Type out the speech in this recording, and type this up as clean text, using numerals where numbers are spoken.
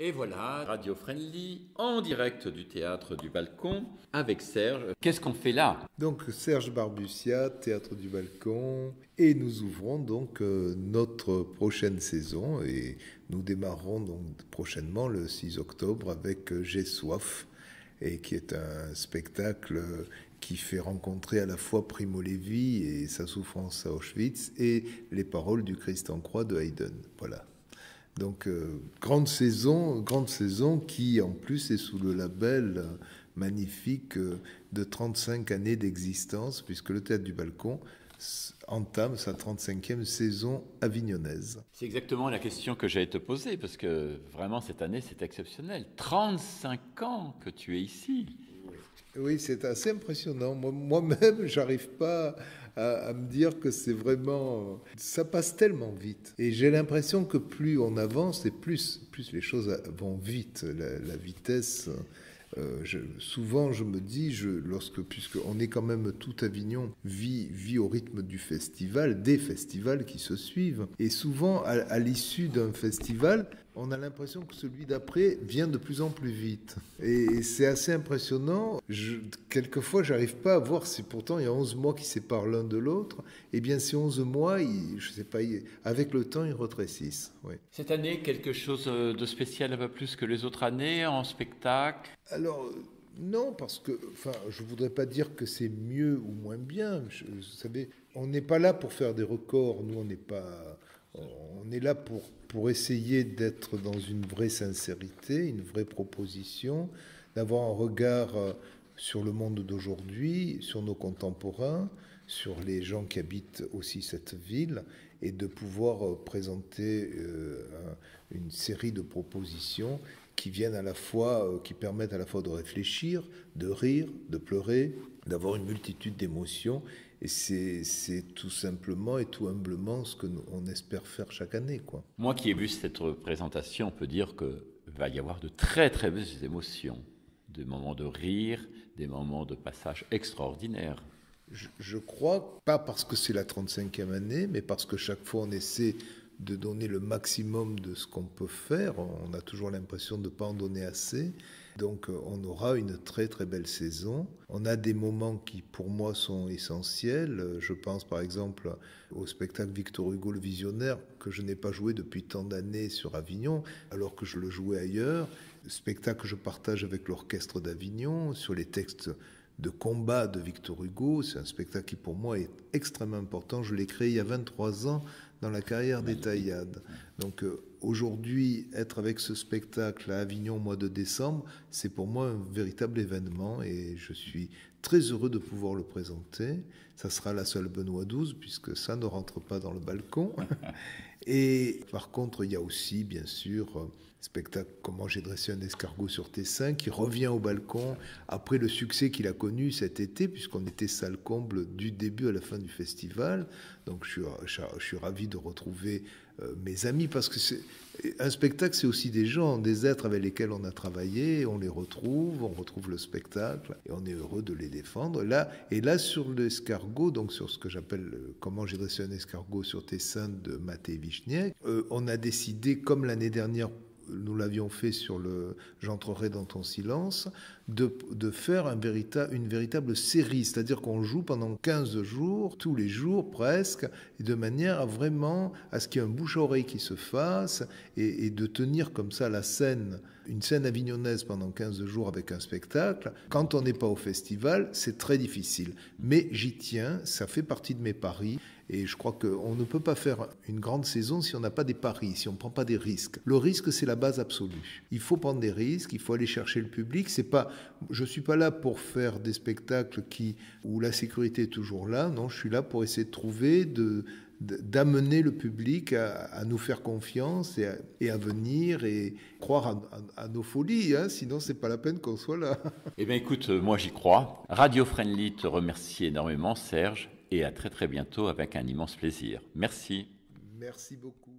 Et voilà, Radio Friendly, en direct du théâtre du Balcon, avec Serge. Qu'est-ce qu'on fait là? Donc Serge Barbutia, Théâtre du Balcon, et nous ouvrons donc notre prochaine saison et nous démarrerons donc prochainement le 6 octobre avec J'ai soif, et qui est un spectacle qui fait rencontrer à la fois Primo Levi et sa souffrance à Auschwitz et les paroles du Christ en croix de Haydn. Voilà. Donc, grande saison qui, en plus, est sous le label magnifique de 35 années d'existence, puisque le Théâtre du Balcon entame sa 35e saison avignonnaise. C'est exactement la question que j'allais te poser, parce que vraiment, cette année, c'est exceptionnel. 35 ans que tu es ici. Oui, c'est assez impressionnant. Moi-même, j'arrive pas à me dire que c'est vraiment... Ça passe tellement vite. Et j'ai l'impression que plus on avance et plus les choses vont vite. La vitesse... souvent, je me dis, puisque on est quand même tout Avignon, vit au rythme du festival, des festivals qui se suivent. Et souvent, à l'issue d'un festival, on a l'impression que celui d'après vient de plus en plus vite. Et c'est assez impressionnant. Quelquefois, j'arrive pas à voir si pourtant il y a 11 mois qui séparent l'un de l'autre. Eh bien, ces 11 mois, je sais pas, avec le temps, ils rétrécissent. Oui. Cette année, quelque chose de spécial un peu plus que les autres années en spectacle? Alors, non, parce que, je voudrais pas dire que c'est mieux ou moins bien. Vous savez, on n'est pas là pour faire des records. Nous, on est là pour essayer d'être dans une vraie sincérité, une vraie proposition, d'avoir un regard sur le monde d'aujourd'hui, sur nos contemporains, sur les gens qui habitent aussi cette ville, et de pouvoir présenter une série de propositions qui viennent qui permettent à la fois de réfléchir, de rire, de pleurer, d'avoir une multitude d'émotions. Et c'est tout simplement et tout humblement ce qu'on espère faire chaque année, quoi. Moi qui ai vu cette représentation, on peut dire qu'il va y avoir de très très belles émotions. Des moments de rire, des moments de passage extraordinaires. Je crois, pas parce que c'est la 35e année, mais parce que chaque fois on essaie de donner le maximum de ce qu'on peut faire. On a toujours l'impression de ne pas en donner assez. Donc on aura une très très belle saison. On a des moments qui pour moi sont essentiels. Je pense par exemple au spectacle Victor Hugo le Visionnaire, que je n'ai pas joué depuis tant d'années sur Avignon, alors que je le jouais ailleurs. Spectacle que je partage avec l'Orchestre d'Avignon sur les textes de combat de Victor Hugo. C'est un spectacle qui pour moi est extrêmement important. Je l'ai créé il y a 23 ans dans la carrière des Taillades. Donc aujourd'hui, être avec ce spectacle à Avignon au mois de décembre, c'est pour moi un véritable événement et je suis très heureux de pouvoir le présenter. Ça sera la seule Benoît XII puisque ça ne rentre pas dans le balcon. Et par contre, il y a aussi, bien sûr, spectacle Comment j'ai dressé un escargot sur Tessin qui revient au balcon après le succès qu'il a connu cet été, puisqu'on était salle comble du début à la fin du festival. Donc je suis ravi de retrouver mes amis, parce que un spectacle, c'est aussi des gens, des êtres avec lesquels on a travaillé, on retrouve le spectacle et on est heureux de les défendre. Là sur l'escargot, donc sur ce que j'appelle Comment j'ai dressé un escargot sur Tessin de Maté Vichniek, on a décidé, comme l'année dernière, nous l'avions fait sur le J'entrerai dans ton silence, de faire une véritable série, c'est-à-dire qu'on joue pendant 15 jours, tous les jours presque, et de manière à ce qu'il y ait un bouche-oreille qui se fasse, et de tenir comme ça une scène avignonnaise pendant 15 jours avec un spectacle. Quand on n'est pas au festival, c'est très difficile. Mais j'y tiens, ça fait partie de mes paris. Et je crois qu'on ne peut pas faire une grande saison si on n'a pas des paris, si on ne prend pas des risques. Le risque, c'est la base absolue. Il faut prendre des risques, il faut aller chercher le public. Je ne suis pas là pour faire des spectacles où la sécurité est toujours là. Non, je suis là pour essayer de trouver, d'amener le public à nous faire confiance et à venir et croire à nos folies. Sinon, ce n'est pas la peine qu'on soit là. Eh bien écoute, moi j'y crois. Radio Friendly te remercie énormément, Serge. Et à très très bientôt avec un immense plaisir. Merci. Merci beaucoup.